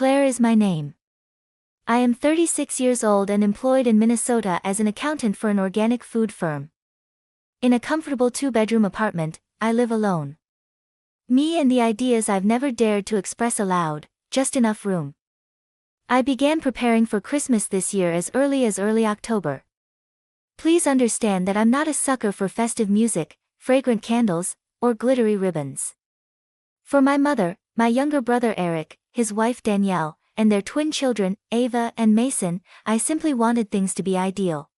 Claire is my name. I am 36 years old and employed in Minnesota as an accountant for an organic food firm. In a comfortable 2-bedroom apartment, I live alone. Me and the ideas I've never dared to express aloud, just enough room. I began preparing for Christmas this year as early October. Please understand that I'm not a sucker for festive music, fragrant candles, or glittery ribbons. For my mother, my younger brother Eric, his wife Danielle, and their twin children, Ava and Mason, I simply wanted things to be ideal.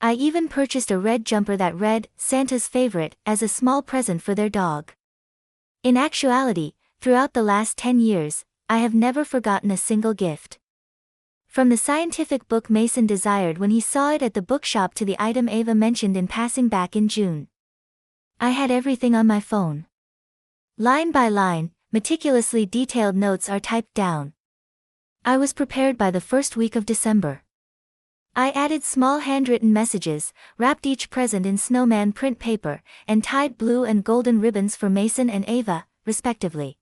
I even purchased a red jumper that read, Santa's favorite, as a small present for their dog. In actuality, throughout the last 10 years, I have never forgotten a single gift. From the scientific book Mason desired when he saw it at the bookshop to the item Ava mentioned in passing back in June. I had everything on my phone. Line by line, meticulously detailed notes are typed down. I was prepared by the first week of December. I added small handwritten messages, wrapped each present in snowman print paper, and tied blue and golden ribbons for Mason and Ava, respectively.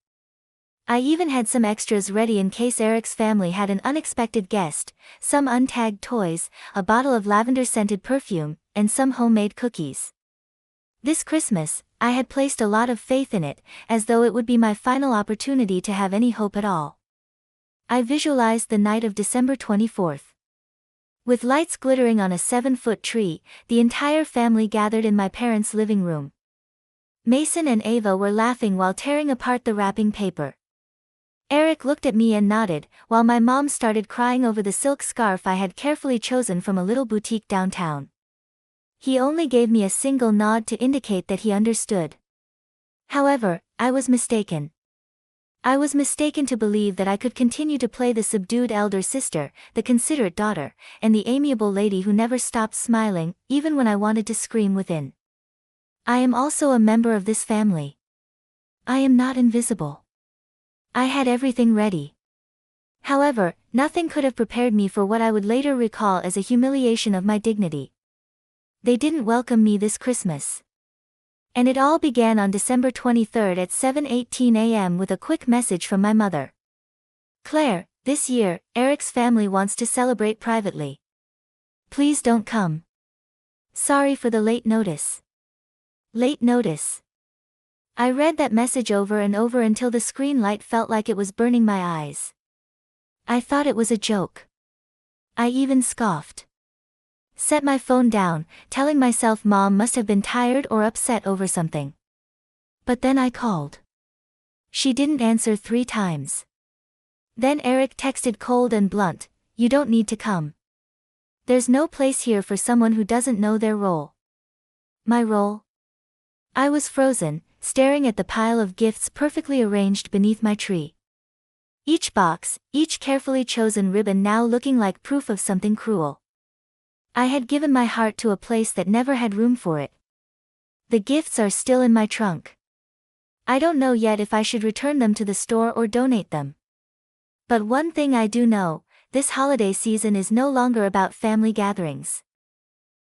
I even had some extras ready in case Eric's family had an unexpected guest, some untagged toys, a bottle of lavender-scented perfume, and some homemade cookies. This Christmas, I had placed a lot of faith in it, as though it would be my final opportunity to have any hope at all. I visualized the night of December 24th. With lights glittering on a 7-foot tree, the entire family gathered in my parents' living room. Mason and Ava were laughing while tearing apart the wrapping paper. Eric looked at me and nodded, while my mom started crying over the silk scarf I had carefully chosen from a little boutique downtown. He only gave me a single nod to indicate that he understood. However, I was mistaken. I was mistaken to believe that I could continue to play the subdued elder sister, the considerate daughter, and the amiable lady who never stopped smiling, even when I wanted to scream within. I am also a member of this family. I am not invisible. I had everything ready. However, nothing could have prepared me for what I would later recall as a humiliation of my dignity. They didn't welcome me this Christmas. And it all began on December 23rd at 7:18 a.m. with a quick message from my mother. Claire, this year, Eric's family wants to celebrate privately. Please don't come. Sorry for the late notice. Late notice. I read that message over and over until the screen light felt like it was burning my eyes. I thought it was a joke. I even scoffed. Set my phone down, telling myself Mom must have been tired or upset over something. But then I called. She didn't answer 3 times. Then Eric texted cold and blunt, "You don't need to come. There's no place here for someone who doesn't know their role." My role? I was frozen, staring at the pile of gifts perfectly arranged beneath my tree. Each box, each carefully chosen ribbon now looking like proof of something cruel. I had given my heart to a place that never had room for it. The gifts are still in my trunk. I don't know yet if I should return them to the store or donate them. But one thing I do know, this holiday season is no longer about family gatherings.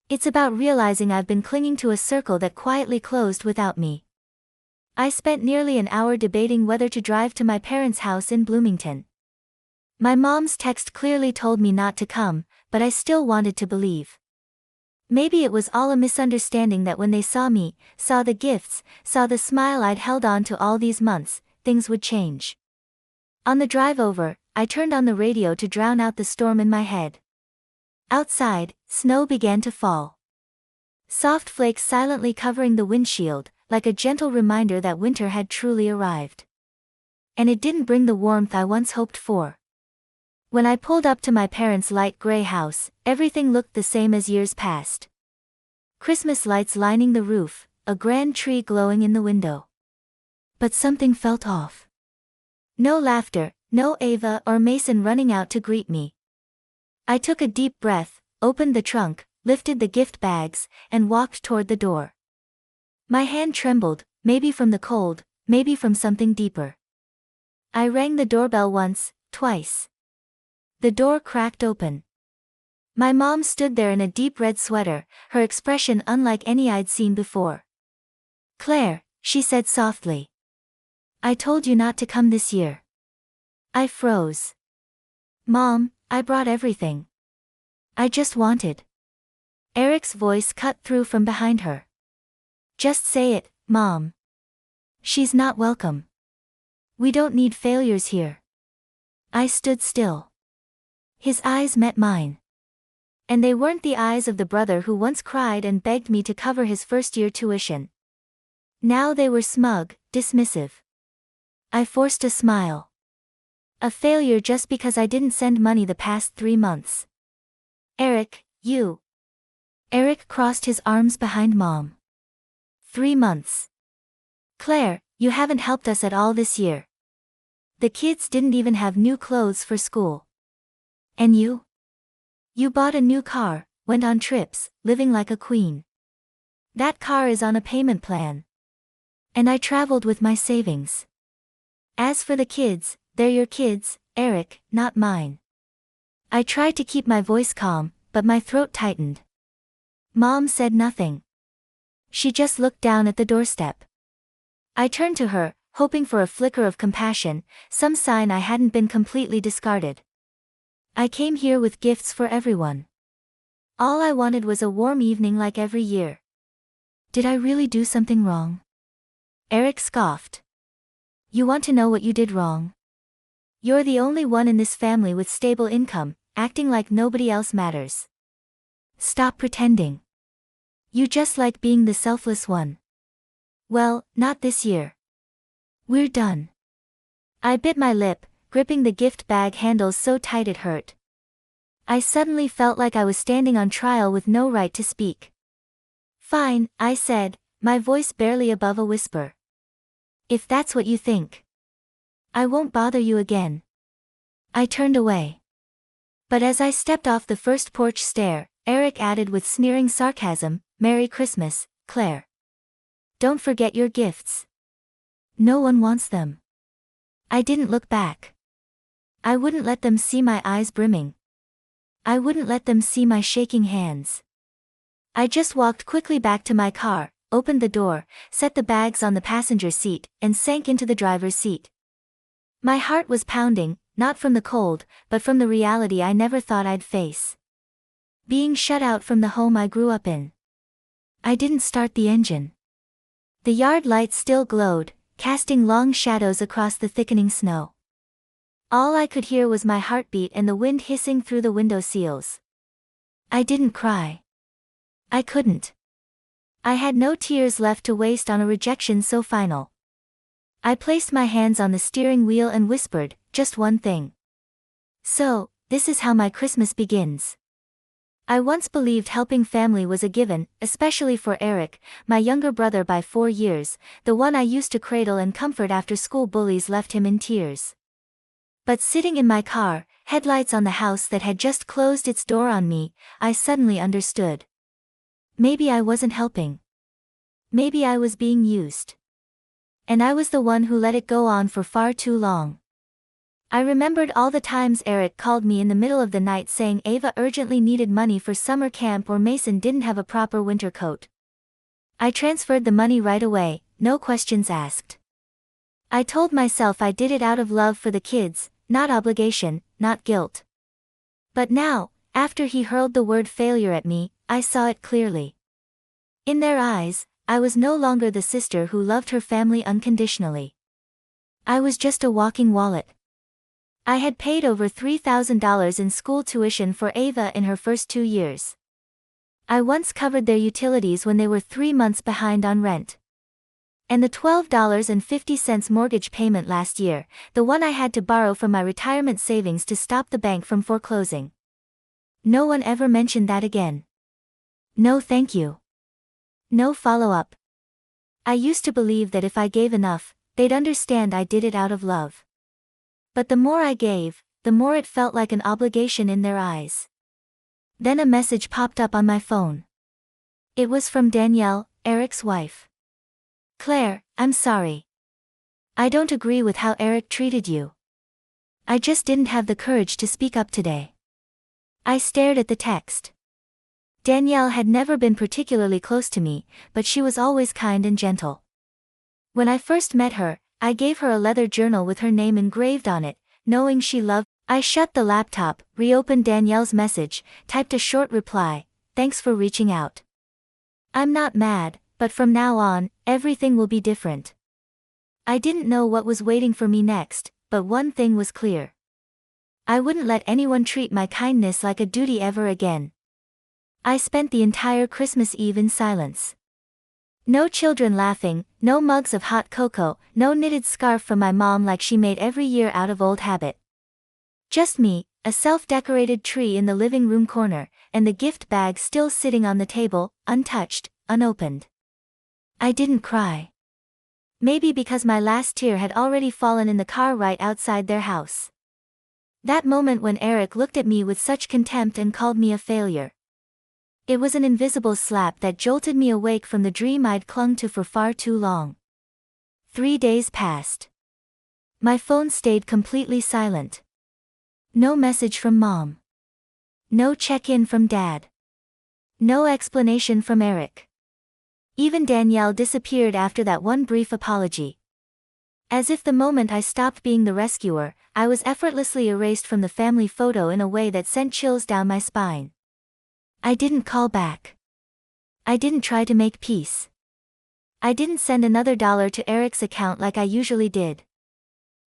It's about realizing I've been clinging to a circle that quietly closed without me. I spent nearly an hour debating whether to drive to my parents' house in Bloomington. My mom's text clearly told me not to come, but I still wanted to believe. Maybe it was all a misunderstanding that when they saw me, saw the gifts, saw the smile I'd held on to all these months, things would change. On the drive over, I turned on the radio to drown out the storm in my head. Outside, snow began to fall. Soft flakes silently covering the windshield, like a gentle reminder that winter had truly arrived. And it didn't bring the warmth I once hoped for. When I pulled up to my parents' light gray house, everything looked the same as years past. Christmas lights lining the roof, a grand tree glowing in the window. But something felt off. No laughter, no Ava or Mason running out to greet me. I took a deep breath, opened the trunk, lifted the gift bags, and walked toward the door. My hand trembled, maybe from the cold, maybe from something deeper. I rang the doorbell once, twice. The door cracked open. My mom stood there in a deep red sweater, her expression unlike any I'd seen before. "Claire," she said softly. "I told you not to come this year." I froze. Mom, I brought everything. I just wanted. Eric's voice cut through from behind her. Just say it, Mom. She's not welcome. We don't need failures here. I stood still. His eyes met mine. And they weren't the eyes of the brother who once cried and begged me to cover his first-year tuition. Now they were smug, dismissive. I forced a smile. A failure just because I didn't send money the past 3 months. Eric, you. Eric crossed his arms behind Mom. 3 months. Claire, you haven't helped us at all this year. The kids didn't even have new clothes for school. And you? You bought a new car, went on trips, living like a queen. That car is on a payment plan. And I traveled with my savings. As for the kids, they're your kids, Eric, not mine. I tried to keep my voice calm, but my throat tightened. Mom said nothing. She just looked down at the doorstep. I turned to her, hoping for a flicker of compassion, some sign I hadn't been completely discarded. I came here with gifts for everyone. All I wanted was a warm evening like every year. Did I really do something wrong? Eric scoffed. You want to know what you did wrong? You're the only one in this family with stable income, acting like nobody else matters. Stop pretending. You just like being the selfless one. Well, not this year. We're done. I bit my lip, gripping the gift bag handles so tight it hurt. I suddenly felt like I was standing on trial with no right to speak. Fine, I said, my voice barely above a whisper. If that's what you think. I won't bother you again. I turned away. But as I stepped off the first porch stair, Eric added with sneering sarcasm, Merry Christmas, Claire. Don't forget your gifts. No one wants them. I didn't look back. I wouldn't let them see my eyes brimming. I wouldn't let them see my shaking hands. I just walked quickly back to my car, opened the door, set the bags on the passenger seat, and sank into the driver's seat. My heart was pounding, not from the cold, but from the reality I never thought I'd face. Being shut out from the home I grew up in. I didn't start the engine. The yard lights still glowed, casting long shadows across the thickening snow. All I could hear was my heartbeat and the wind hissing through the window sills. I didn't cry. I couldn't. I had no tears left to waste on a rejection so final. I placed my hands on the steering wheel and whispered, just one thing. So, this is how my Christmas begins. I once believed helping family was a given, especially for Eric, my younger brother by 4 years, the one I used to cradle and comfort after school bullies left him in tears. But sitting in my car, headlights on the house that had just closed its door on me, I suddenly understood. Maybe I wasn't helping. Maybe I was being used. And I was the one who let it go on for far too long. I remembered all the times Eric called me in the middle of the night saying Ava urgently needed money for summer camp or Mason didn't have a proper winter coat. I transferred the money right away, no questions asked. I told myself I did it out of love for the kids, not obligation, not guilt. But now, after he hurled the word failure at me, I saw it clearly. In their eyes, I was no longer the sister who loved her family unconditionally. I was just a walking wallet. I had paid over $3,000 in school tuition for Ava in her first 2 years. I once covered their utilities when they were 3 months behind on rent. And the $12.50 mortgage payment last year, the one I had to borrow from my retirement savings to stop the bank from foreclosing. No one ever mentioned that again. No thank you. No follow-up. I used to believe that if I gave enough, they'd understand I did it out of love. But the more I gave, the more it felt like an obligation in their eyes. Then a message popped up on my phone. It was from Danielle, Eric's wife. Claire, I'm sorry. I don't agree with how Eric treated you. I just didn't have the courage to speak up today. I stared at the text. Danielle had never been particularly close to me, but she was always kind and gentle. When I first met her, I gave her a leather journal with her name engraved on it, knowing she loved. I shut the laptop, reopened Danielle's message, typed a short reply, "Thanks for reaching out. I'm not mad, but from now on, everything will be different." I didn't know what was waiting for me next, but one thing was clear. I wouldn't let anyone treat my kindness like a duty ever again. I spent the entire Christmas Eve in silence. No children laughing, no mugs of hot cocoa, no knitted scarf from my mom like she made every year out of old habit. Just me, a self-decorated tree in the living room corner, and the gift bag still sitting on the table, untouched, unopened. I didn't cry. Maybe because my last tear had already fallen in the car right outside their house. That moment when Eric looked at me with such contempt and called me a failure. It was an invisible slap that jolted me awake from the dream I'd clung to for far too long. 3 days passed. My phone stayed completely silent. No message from Mom. No check-in from Dad. No explanation from Eric. Even Danielle disappeared after that one brief apology. As if the moment I stopped being the rescuer, I was effortlessly erased from the family photo in a way that sent chills down my spine. I didn't call back. I didn't try to make peace. I didn't send another $1 to Eric's account like I usually did.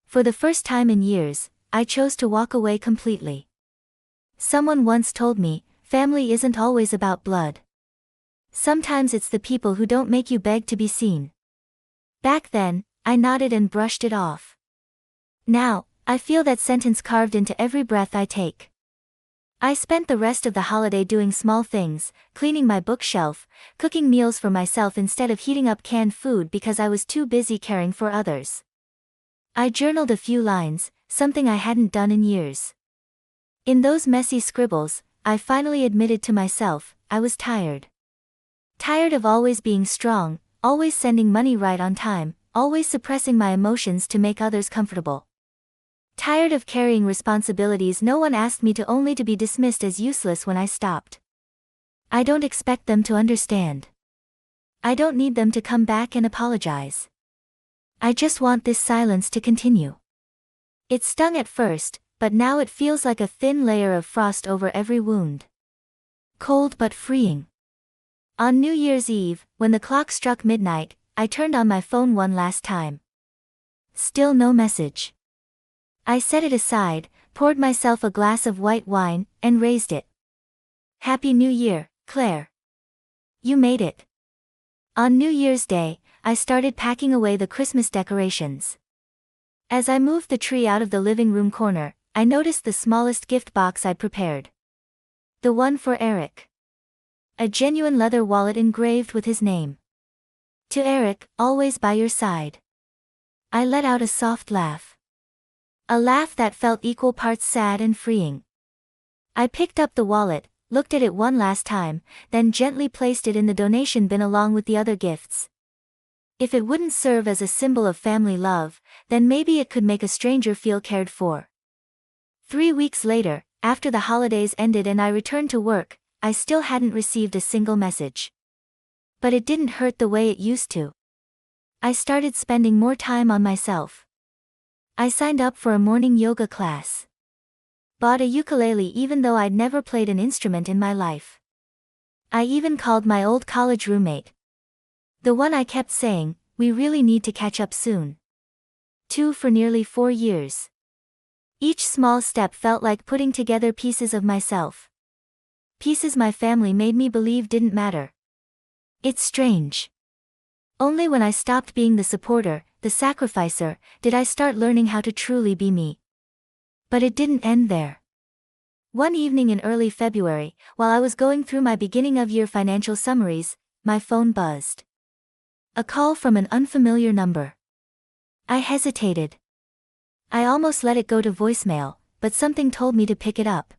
For the first time in years, I chose to walk away completely. Someone once told me, family isn't always about blood. Sometimes it's the people who don't make you beg to be seen. Back then, I nodded and brushed it off. Now, I feel that sentence carved into every breath I take. I spent the rest of the holiday doing small things, cleaning my bookshelf, cooking meals for myself instead of heating up canned food because I was too busy caring for others. I journaled a few lines, something I hadn't done in years. In those messy scribbles, I finally admitted to myself, I was tired. Tired of always being strong, always sending money right on time, always suppressing my emotions to make others comfortable. Tired of carrying responsibilities no one asked me to, only to be dismissed as useless when I stopped. I don't expect them to understand. I don't need them to come back and apologize. I just want this silence to continue. It stung at first, but now it feels like a thin layer of frost over every wound. Cold but freeing. On New Year's Eve, when the clock struck midnight, I turned on my phone one last time. Still no message. I set it aside, poured myself a glass of white wine, and raised it. Happy New Year, Claire. You made it. On New Year's Day, I started packing away the Christmas decorations. As I moved the tree out of the living room corner, I noticed the smallest gift box I'd prepared. The one for Eric. A genuine leather wallet engraved with his name. To Eric, always by your side. I let out a soft laugh. A laugh that felt equal parts sad and freeing. I picked up the wallet, looked at it one last time, then gently placed it in the donation bin along with the other gifts. If it wouldn't serve as a symbol of family love, then maybe it could make a stranger feel cared for. 3 weeks later, after the holidays ended and I returned to work, I still hadn't received a single message. But it didn't hurt the way it used to. I started spending more time on myself. I signed up for a morning yoga class. Bought a ukulele even though I'd never played an instrument in my life. I even called my old college roommate. The one I kept saying, we really need to catch up soon. For nearly 4 years. Each small step felt like putting together pieces of myself. Pieces my family made me believe didn't matter. It's strange. Only when I stopped being the supporter, the sacrificer, did I start learning how to truly be me. But it didn't end there. One evening in early February, while I was going through my beginning-of-year financial summaries, my phone buzzed. A call from an unfamiliar number. I hesitated. I almost let it go to voicemail, but something told me to pick it up.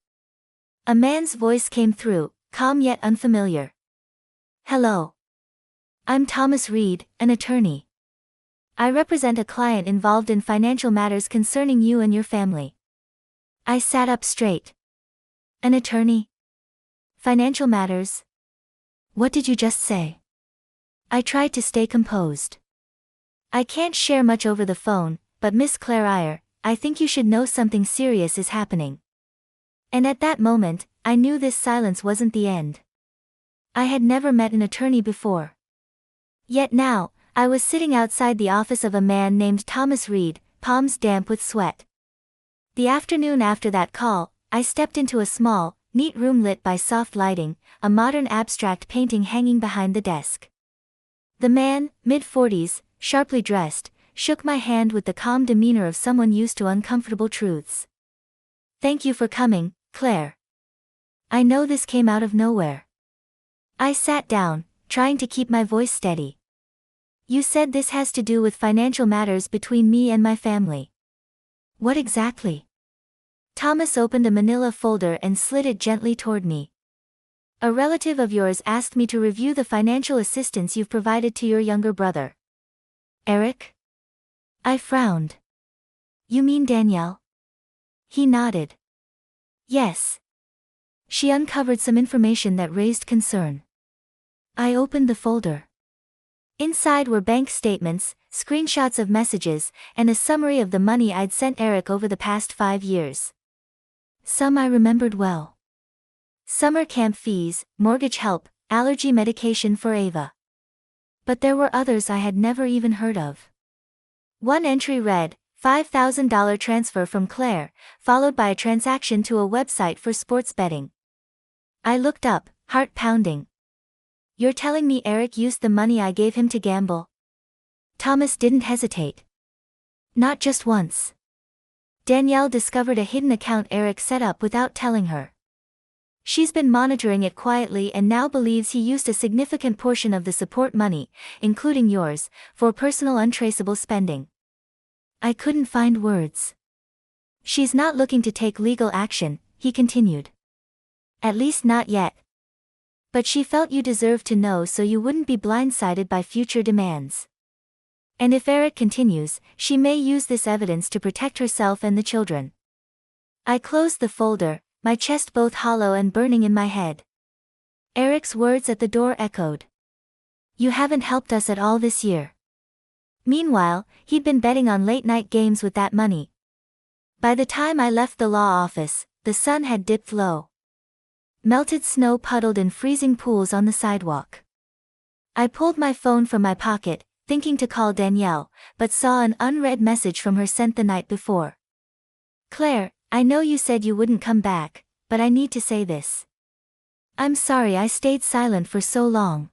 A man's voice came through, calm yet unfamiliar. Hello. I'm Thomas Reed, an attorney. I represent a client involved in financial matters concerning you and your family. I sat up straight. An attorney? Financial matters? What did you just say? I tried to stay composed. I can't share much over the phone, but Miss Claire Eyre, I think you should know something serious is happening. And at that moment, I knew this silence wasn't the end. I had never met an attorney before. Yet now, I was sitting outside the office of a man named Thomas Reed, palms damp with sweat. The afternoon after that call, I stepped into a small, neat room lit by soft lighting, a modern abstract painting hanging behind the desk. The man, mid-40s, sharply dressed, shook my hand with the calm demeanor of someone used to uncomfortable truths. "Thank you for coming, Claire. I know this came out of nowhere." I sat down, trying to keep my voice steady. "You said this has to do with financial matters between me and my family. What exactly?" Thomas opened a manila folder and slid it gently toward me. "A relative of yours asked me to review the financial assistance you've provided to your younger brother." "Eric?" I frowned. "You mean Danielle?" He nodded. "Yes." She uncovered some information that raised concern. I opened the folder. Inside were bank statements, screenshots of messages, and a summary of the money I'd sent Eric over the past 5 years. Some I remembered well. Summer camp fees, mortgage help, allergy medication for Ava. But there were others I had never even heard of. One entry read, $5,000 transfer from Claire, followed by a transaction to a website for sports betting. I looked up, heart pounding. "You're telling me Eric used the money I gave him to gamble?" Thomas didn't hesitate. "Not just once. Danielle discovered a hidden account Eric set up without telling her. She's been monitoring it quietly and now believes he used a significant portion of the support money, including yours, for personal untraceable spending." I couldn't find words. "She's not looking to take legal action," he continued. "At least not yet. But she felt you deserved to know so you wouldn't be blindsided by future demands. And if Eric continues, she may use this evidence to protect herself and the children." I closed the folder, my chest both hollow and burning in my head. Eric's words at the door echoed. "You haven't helped us at all this year." Meanwhile, he'd been betting on late-night games with that money. By the time I left the law office, the sun had dipped low. Melted snow puddled in freezing pools on the sidewalk. I pulled my phone from my pocket, thinking to call Danielle, but saw an unread message from her sent the night before. "Claire, I know you said you wouldn't come back, but I need to say this. I'm sorry I stayed silent for so long.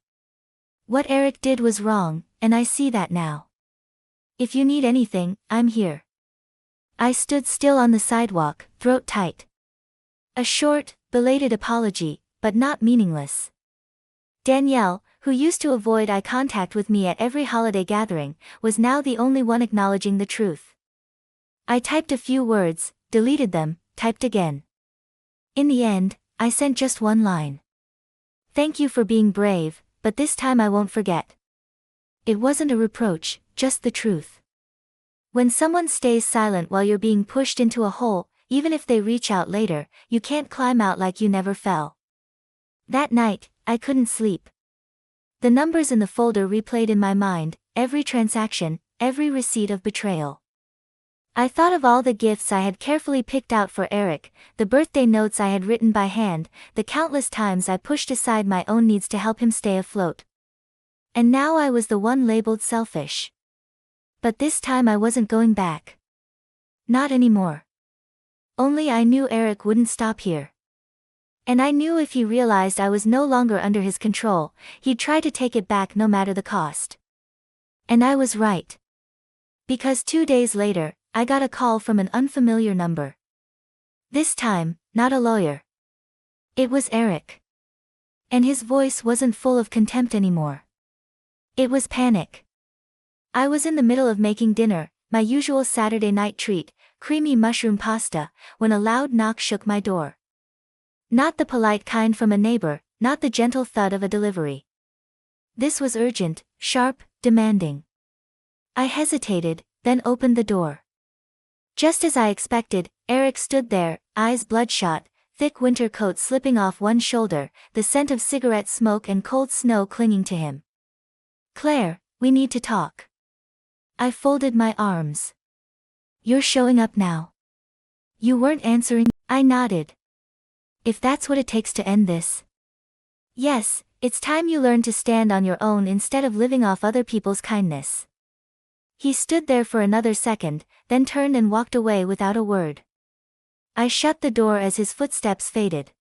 What Eric did was wrong, and I see that now. If you need anything, I'm here." I stood still on the sidewalk, throat tight. A short, belated apology, but not meaningless. Danielle, who used to avoid eye contact with me at every holiday gathering, was now the only one acknowledging the truth. I typed a few words, deleted them, typed again. In the end, I sent just one line. "Thank you for being brave, but this time I won't forget." It wasn't a reproach, just the truth. When someone stays silent while you're being pushed into a hole, even if they reach out later, you can't climb out like you never fell. That night, I couldn't sleep. The numbers in the folder replayed in my mind, every transaction, every receipt of betrayal. I thought of all the gifts I had carefully picked out for Eric, the birthday notes I had written by hand, the countless times I pushed aside my own needs to help him stay afloat. And now I was the one labeled selfish. But this time I wasn't going back. Not anymore. Only I knew Eric wouldn't stop here. And I knew if he realized I was no longer under his control, he'd try to take it back no matter the cost. And I was right. Because 2 days later, I got a call from an unfamiliar number. This time, not a lawyer. It was Eric. And his voice wasn't full of contempt anymore. It was panic. I was in the middle of making dinner, my usual Saturday night treat, creamy mushroom pasta, when a loud knock shook my door. Not the polite kind from a neighbor, not the gentle thud of a delivery. This was urgent, sharp, demanding. I hesitated, then opened the door. Just as I expected, Eric stood there, eyes bloodshot, thick winter coat slipping off one shoulder, the scent of cigarette smoke and cold snow clinging to him. "Claire, we need to talk." I folded my arms. You're showing up now. You weren't answering. I nodded. If that's what it takes to end this. Yes, it's time you learn to stand on your own instead of living off other people's kindness. He stood there for another second, then turned and walked away without a word. I shut the door as his footsteps faded.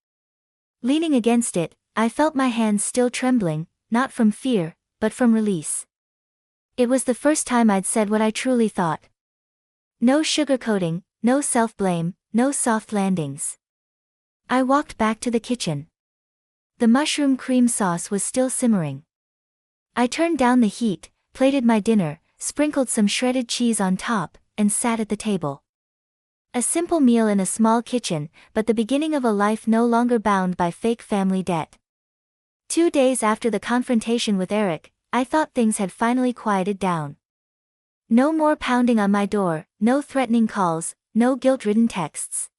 Leaning against it, I felt my hands still trembling, not from fear, but from release. It was the first time I'd said what I truly thought. No sugarcoating, no self-blame, no soft landings. I walked back to the kitchen. The mushroom cream sauce was still simmering. I turned down the heat, plated my dinner, sprinkled some shredded cheese on top, and sat at the table. A simple meal in a small kitchen, but the beginning of a life no longer bound by fake family debt. 2 days after the confrontation with Eric, I thought things had finally quieted down. No more pounding on my door, no threatening calls, no guilt-ridden texts.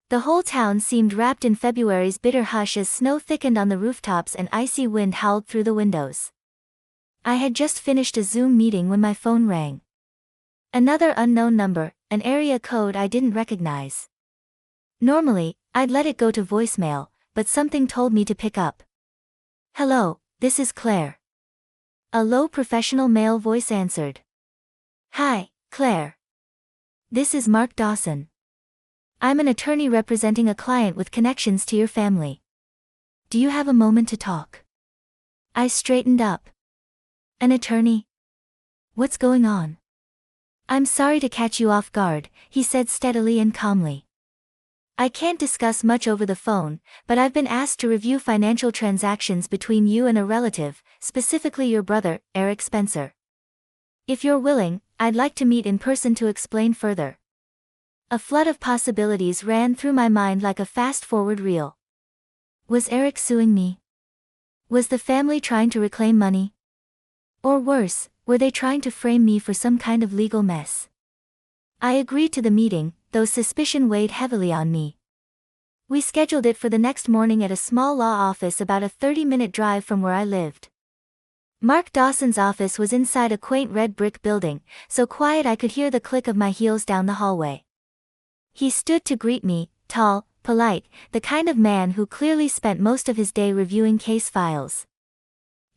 The whole town seemed wrapped in February's bitter hush as snow thickened on the rooftops and icy wind howled through the windows. I had just finished a Zoom meeting when my phone rang. Another unknown number, an area code I didn't recognize. Normally, I'd let it go to voicemail, but something told me to pick up. Hello, this is Claire. A low professional male voice answered. Hi, Claire. This is Mark Dawson. I'm an attorney representing a client with connections to your family. Do you have a moment to talk? I straightened up. An attorney? What's going on? I'm sorry to catch you off guard, he said steadily and calmly. I can't discuss much over the phone, but I've been asked to review financial transactions between you and a relative, specifically your brother, Eric Spencer. If you're willing, I'd like to meet in person to explain further. A flood of possibilities ran through my mind like a fast-forward reel. Was Eric suing me? Was the family trying to reclaim money? Or worse, were they trying to frame me for some kind of legal mess? I agreed to the meeting, though suspicion weighed heavily on me. We scheduled it for the next morning at a small law office about a 30-minute drive from where I lived. Mark Dawson's office was inside a quaint red brick building, so quiet I could hear the click of my heels down the hallway. He stood to greet me, tall, polite, the kind of man who clearly spent most of his day reviewing case files.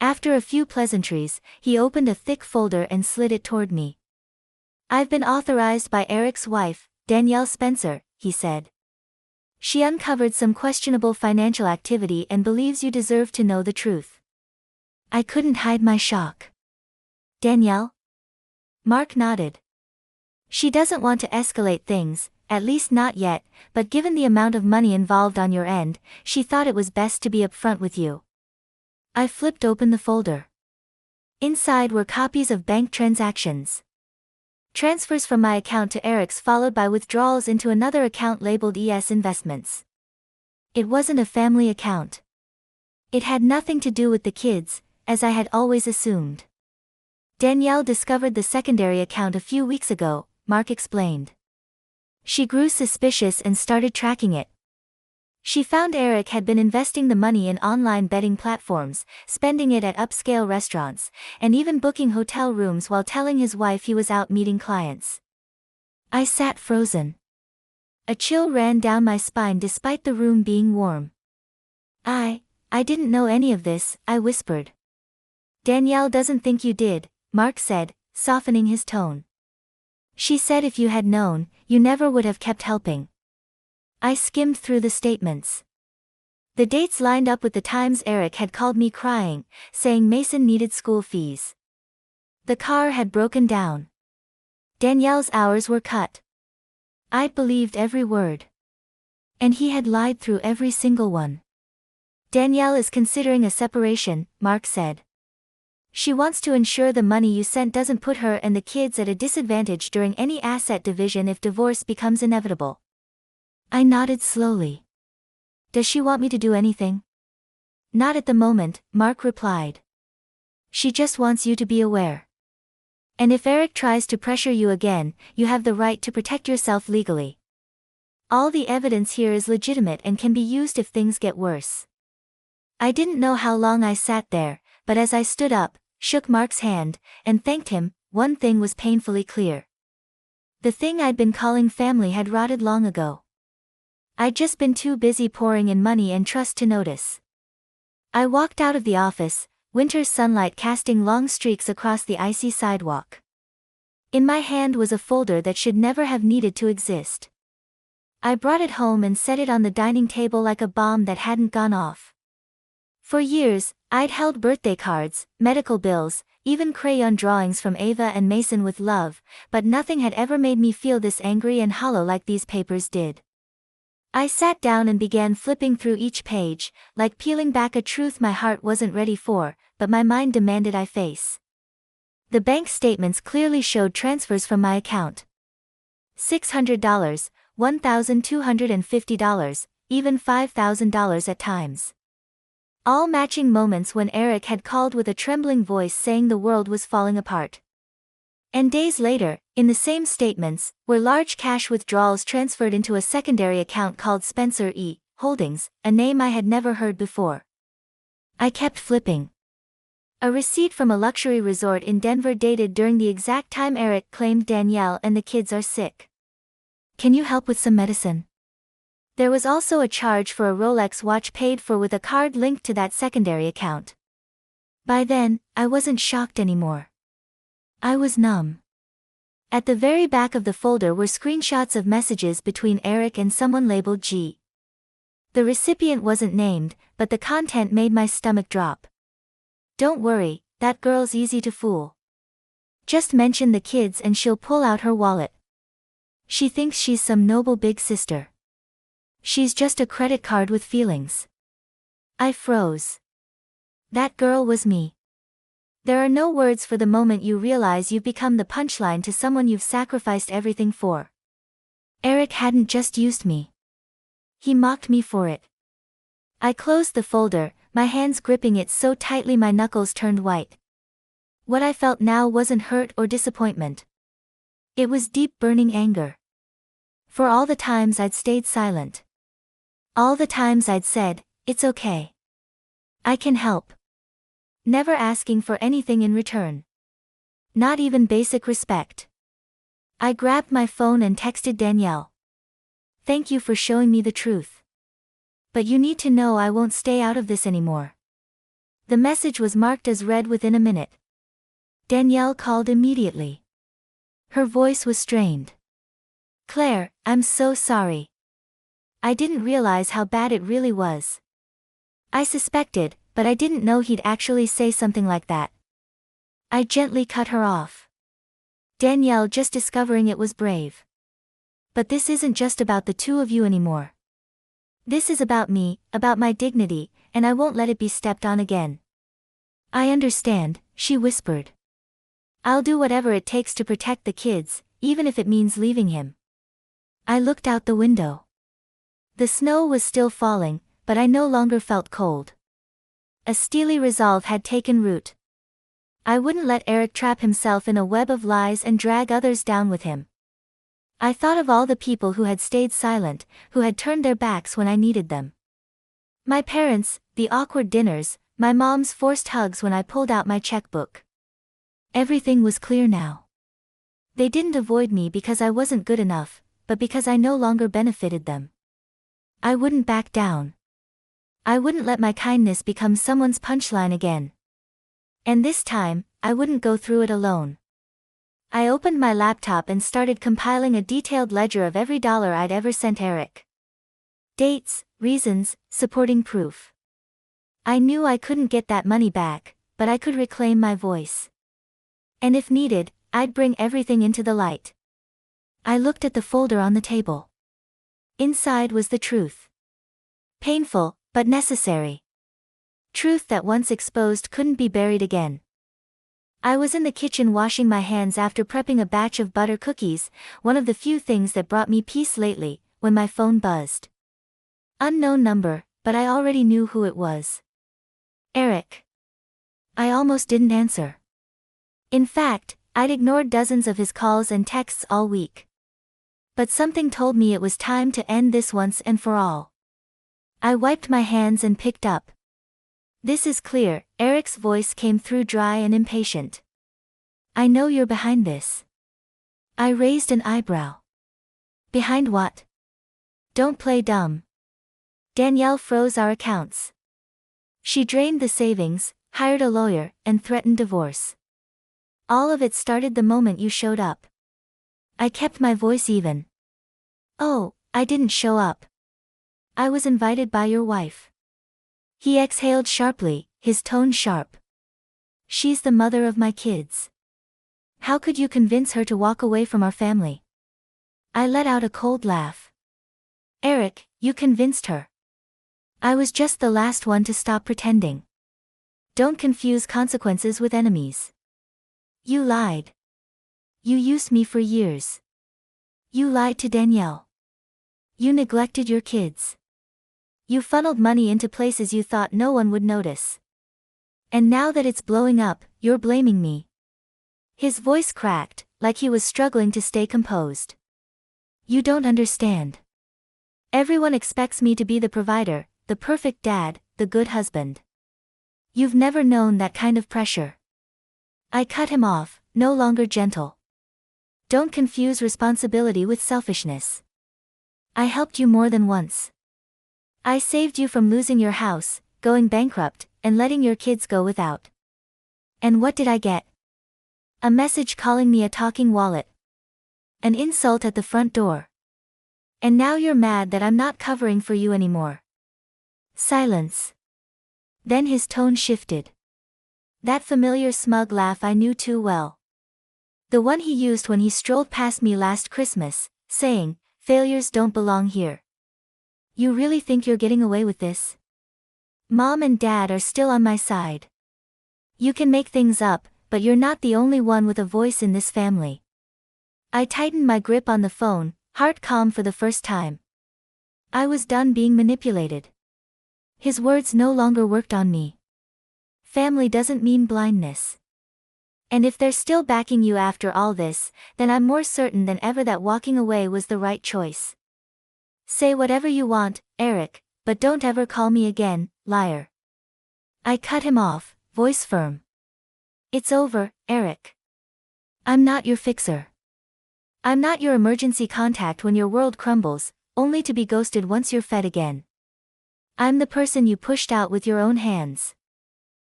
After a few pleasantries, he opened a thick folder and slid it toward me. I've been authorized by Eric's wife, Danielle Spencer, he said. She uncovered some questionable financial activity and believes you deserve to know the truth. I couldn't hide my shock. Danielle? Mark nodded. She doesn't want to escalate things, at least not yet, but given the amount of money involved on your end, she thought it was best to be upfront with you. I flipped open the folder. Inside were copies of bank transactions. Transfers from my account to Eric's followed by withdrawals into another account labeled ES Investments. It wasn't a family account. It had nothing to do with the kids, as I had always assumed. Danielle discovered the secondary account a few weeks ago, Mark explained. She grew suspicious and started tracking it. She found Eric had been investing the money in online betting platforms, spending it at upscale restaurants, and even booking hotel rooms while telling his wife he was out meeting clients. I sat frozen. A chill ran down my spine despite the room being warm. I didn't know any of this, I whispered. Danielle doesn't think you did, Mark said, softening his tone. She said if you had known, you never would have kept helping. I skimmed through the statements. The dates lined up with the times Eric had called me crying, saying Mason needed school fees. The car had broken down. Danielle's hours were cut. I'd believed every word. And he had lied through every single one. Danielle is considering a separation, Mark said. She wants to ensure the money you sent doesn't put her and the kids at a disadvantage during any asset division if divorce becomes inevitable. I nodded slowly. Does she want me to do anything? Not at the moment, Mark replied. She just wants you to be aware. And if Eric tries to pressure you again, you have the right to protect yourself legally. All the evidence here is legitimate and can be used if things get worse. I didn't know how long I sat there, but as I stood up, shook Mark's hand, and thanked him, one thing was painfully clear. The thing I'd been calling family had rotted long ago. I'd just been too busy pouring in money and trust to notice. I walked out of the office, winter's sunlight casting long streaks across the icy sidewalk. In my hand was a folder that should never have needed to exist. I brought it home and set it on the dining table like a bomb that hadn't gone off. For years, I'd held birthday cards, medical bills, even crayon drawings from Ava and Mason with love, but nothing had ever made me feel this angry and hollow like these papers did. I sat down and began flipping through each page, like peeling back a truth my heart wasn't ready for, but my mind demanded I face. The bank statements clearly showed transfers from my account. $600, $1,250, even $5,000 at times. All matching moments when Eric had called with a trembling voice saying the world was falling apart. And days later, in the same statements, were large cash withdrawals transferred into a secondary account called Spencer E. Holdings, a name I had never heard before. I kept flipping. A receipt from a luxury resort in Denver dated during the exact time Eric claimed Danielle and the kids are sick. Can you help with some medicine? There was also a charge for a Rolex watch paid for with a card linked to that secondary account. By then, I wasn't shocked anymore. I was numb. At the very back of the folder were screenshots of messages between Eric and someone labeled G. The recipient wasn't named, but the content made my stomach drop. Don't worry, that girl's easy to fool. Just mention the kids and she'll pull out her wallet. She thinks she's some noble big sister. She's just a credit card with feelings. I froze. That girl was me. There are no words for the moment you realize you've become the punchline to someone you've sacrificed everything for. Eric hadn't just used me. He mocked me for it. I closed the folder, my hands gripping it so tightly my knuckles turned white. What I felt now wasn't hurt or disappointment. It was deep burning anger. For all the times I'd stayed silent. All the times I'd said, it's okay. I can help. Never asking for anything in return. Not even basic respect. I grabbed my phone and texted Danielle. Thank you for showing me the truth. But you need to know I won't stay out of this anymore. The message was marked as read within a minute. Danielle called immediately. Her voice was strained. Claire, I'm so sorry. I didn't realize how bad it really was. I suspected, but I didn't know he'd actually say something like that. I gently cut her off. Danielle, just discovering it was brave. But this isn't just about the two of you anymore. This is about me, about my dignity, and I won't let it be stepped on again. I understand, she whispered. I'll do whatever it takes to protect the kids, even if it means leaving him. I looked out the window. The snow was still falling, but I no longer felt cold. A steely resolve had taken root. I wouldn't let Eric trap himself in a web of lies and drag others down with him. I thought of all the people who had stayed silent, who had turned their backs when I needed them. My parents, the awkward dinners, my mom's forced hugs when I pulled out my checkbook. Everything was clear now. They didn't avoid me because I wasn't good enough, but because I no longer benefited them. I wouldn't back down. I wouldn't let my kindness become someone's punchline again. And this time, I wouldn't go through it alone. I opened my laptop and started compiling a detailed ledger of every dollar I'd ever sent Eric. Dates, reasons, supporting proof. I knew I couldn't get that money back, but I could reclaim my voice. And if needed, I'd bring everything into the light. I looked at the folder on the table. Inside was the truth. Painful, but necessary. Truth that once exposed couldn't be buried again. I was in the kitchen washing my hands after prepping a batch of butter cookies, one of the few things that brought me peace lately, when my phone buzzed. Unknown number, but I already knew who it was. Eric. I almost didn't answer. In fact, I'd ignored dozens of his calls and texts all week. But something told me it was time to end this once and for all. I wiped my hands and picked up. This is clear, Eric's voice came through dry and impatient. I know you're behind this. I raised an eyebrow. Behind what? Don't play dumb. Danielle froze our accounts. She drained the savings, hired a lawyer, and threatened divorce. All of it started the moment you showed up. I kept my voice even. Oh, I didn't show up. I was invited by your wife. He exhaled sharply, his tone sharp. She's the mother of my kids. How could you convince her to walk away from our family? I let out a cold laugh. Eric, you convinced her. I was just the last one to stop pretending. Don't confuse consequences with enemies. You lied. You used me for years. You lied to Danielle. You neglected your kids. You funneled money into places you thought no one would notice. And now that it's blowing up, you're blaming me. His voice cracked, like he was struggling to stay composed. You don't understand. Everyone expects me to be the provider, the perfect dad, the good husband. You've never known that kind of pressure. I cut him off, no longer gentle. Don't confuse responsibility with selfishness. I helped you more than once. I saved you from losing your house, going bankrupt, and letting your kids go without. And what did I get? A message calling me a talking wallet. An insult at the front door. And now you're mad that I'm not covering for you anymore. Silence. Then his tone shifted. That familiar smug laugh I knew too well. The one he used when he strolled past me last Christmas, saying, "Failures don't belong here." You really think you're getting away with this? Mom and Dad are still on my side. You can make things up, but you're not the only one with a voice in this family. I tightened my grip on the phone, heart calm for the first time. I was done being manipulated. His words no longer worked on me. Family doesn't mean blindness. And if they're still backing you after all this, then I'm more certain than ever that walking away was the right choice. Say whatever you want, Eric, but don't ever call me again, liar. I cut him off, voice firm. It's over, Eric. I'm not your fixer. I'm not your emergency contact when your world crumbles, only to be ghosted once you're fed again. I'm the person you pushed out with your own hands.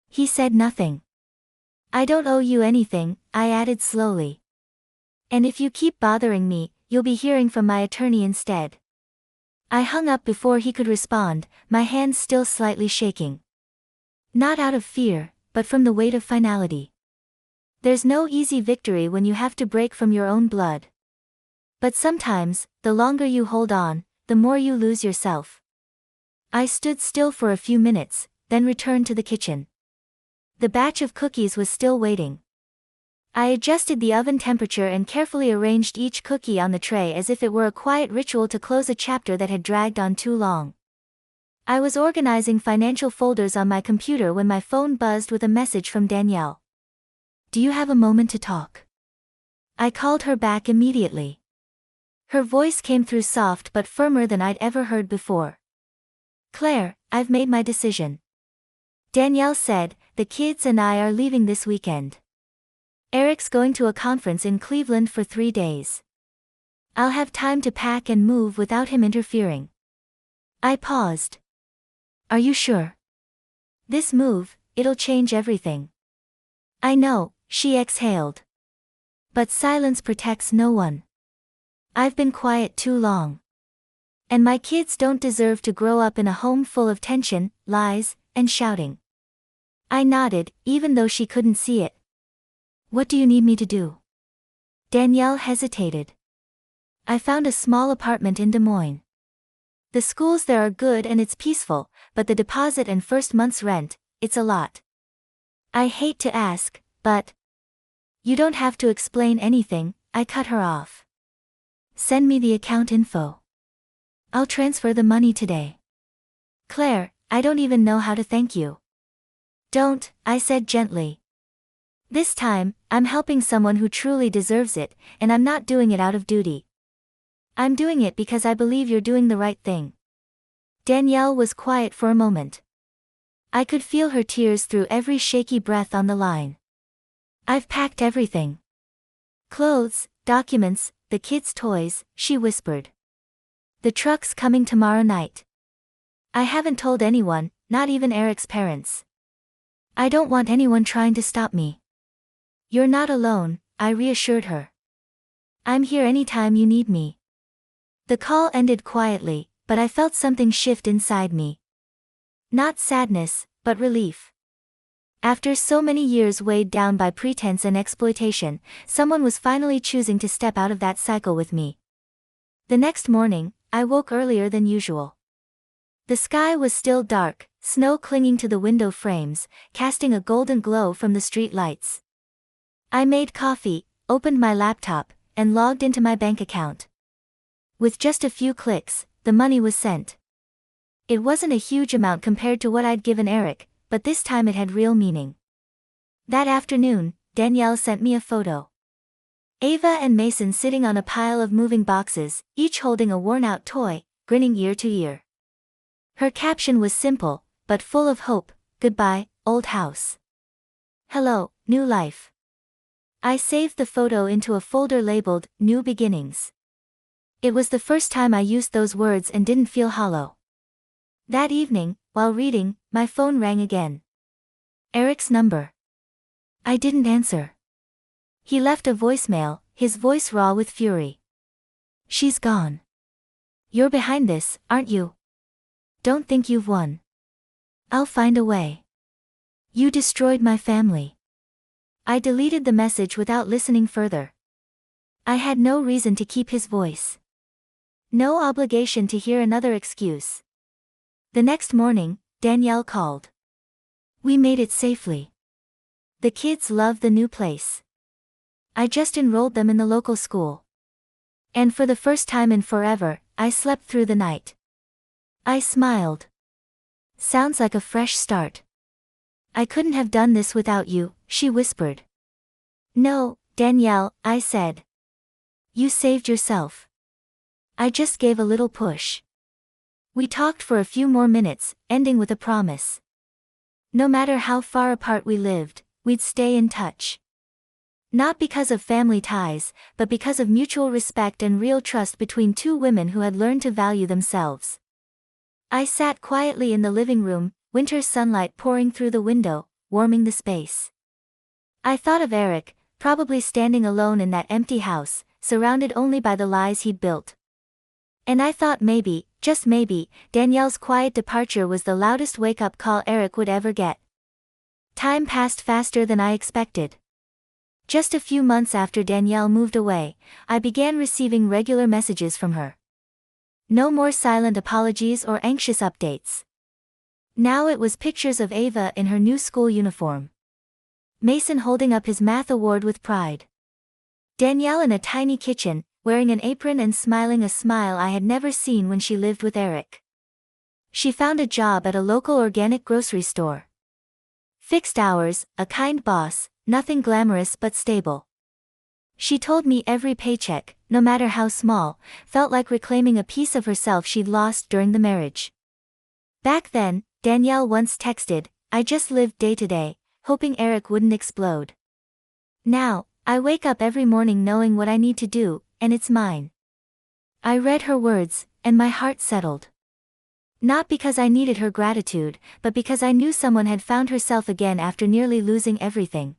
He said nothing. I don't owe you anything, I added slowly. And if you keep bothering me, you'll be hearing from my attorney instead. I hung up before he could respond, my hands still slightly shaking. Not out of fear, but from the weight of finality. There's no easy victory when you have to break from your own blood. But sometimes, the longer you hold on, the more you lose yourself. I stood still for a few minutes, then returned to the kitchen. The batch of cookies was still waiting. I adjusted the oven temperature and carefully arranged each cookie on the tray as if it were a quiet ritual to close a chapter that had dragged on too long. I was organizing financial folders on my computer when my phone buzzed with a message from Danielle. Do you have a moment to talk? I called her back immediately. Her voice came through soft but firmer than I'd ever heard before. Claire, I've made my decision. Danielle said, the kids and I are leaving this weekend. Eric's going to a conference in Cleveland for 3 days. I'll have time to pack and move without him interfering. I paused. Are you sure? This move, it'll change everything. I know, she exhaled. But silence protects no one. I've been quiet too long. And my kids don't deserve to grow up in a home full of tension, lies, and shouting. I nodded, even though she couldn't see it. What do you need me to do? Danielle hesitated. I found a small apartment in Des Moines. The schools there are good and it's peaceful, but the deposit and first month's rent, it's a lot. I hate to ask, but... You don't have to explain anything, I cut her off. Send me the account info. I'll transfer the money today. Claire, I don't even know how to thank you. Don't, I said gently. This time, I'm helping someone who truly deserves it, and I'm not doing it out of duty. I'm doing it because I believe you're doing the right thing. Danielle was quiet for a moment. I could feel her tears through every shaky breath on the line. I've packed everything. Clothes, documents, the kids' toys, she whispered. The truck's coming tomorrow night. I haven't told anyone, not even Eric's parents. I don't want anyone trying to stop me. You're not alone, I reassured her. I'm here anytime you need me. The call ended quietly, but I felt something shift inside me. Not sadness, but relief. After so many years weighed down by pretense and exploitation, someone was finally choosing to step out of that cycle with me. The next morning, I woke earlier than usual. The sky was still dark, snow clinging to the window frames, casting a golden glow from the street lights. I made coffee, opened my laptop, and logged into my bank account. With just a few clicks, the money was sent. It wasn't a huge amount compared to what I'd given Eric, but this time it had real meaning. That afternoon, Danielle sent me a photo. Ava and Mason sitting on a pile of moving boxes, each holding a worn-out toy, grinning ear to ear. Her caption was simple, but full of hope, "Goodbye, old house. Hello, new life." I saved the photo into a folder labeled, New Beginnings. It was the first time I used those words and didn't feel hollow. That evening, while reading, my phone rang again. Eric's number. I didn't answer. He left a voicemail, his voice raw with fury. She's gone. You're behind this, aren't you? Don't think you've won. I'll find a way. You destroyed my family. I deleted the message without listening further. I had no reason to keep his voice. No obligation to hear another excuse. The next morning, Danielle called. We made it safely. The kids love the new place. I just enrolled them in the local school. And for the first time in forever, I slept through the night. I smiled. Sounds like a fresh start. I couldn't have done this without you, she whispered. No, Danielle, I said. You saved yourself. I just gave a little push. We talked for a few more minutes, ending with a promise. No matter how far apart we lived, we'd stay in touch. Not because of family ties, but because of mutual respect and real trust between two women who had learned to value themselves. I sat quietly in the living room, winter sunlight pouring through the window, warming the space. I thought of Eric, probably standing alone in that empty house, surrounded only by the lies he'd built. And I thought maybe, just maybe, Danielle's quiet departure was the loudest wake-up call Eric would ever get. Time passed faster than I expected. Just a few months after Danielle moved away, I began receiving regular messages from her. No more silent apologies or anxious updates. Now it was pictures of Ava in her new school uniform. Mason holding up his math award with pride. Danielle in a tiny kitchen, wearing an apron and smiling a smile I had never seen when she lived with Eric. She found a job at a local organic grocery store. Fixed hours, a kind boss, nothing glamorous but stable. She told me every paycheck, no matter how small, felt like reclaiming a piece of herself she'd lost during the marriage. Back then, Danielle once texted, I just lived day to day, hoping Eric wouldn't explode. Now, I wake up every morning knowing what I need to do, and it's mine. I read her words, and my heart settled. Not because I needed her gratitude, but because I knew someone had found herself again after nearly losing everything.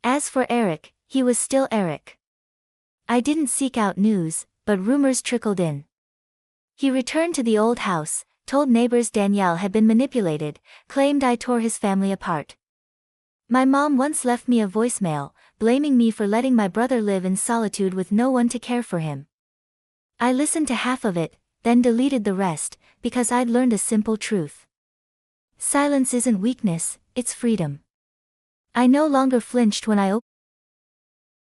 As for Eric, he was still Eric. I didn't seek out news, but rumors trickled in. He returned to the old house, told neighbors Danielle had been manipulated, claimed I tore his family apart. My mom once left me a voicemail, blaming me for letting my brother live in solitude with no one to care for him. I listened to half of it, then deleted the rest, because I'd learned a simple truth. Silence isn't weakness, it's freedom. I no longer flinched when I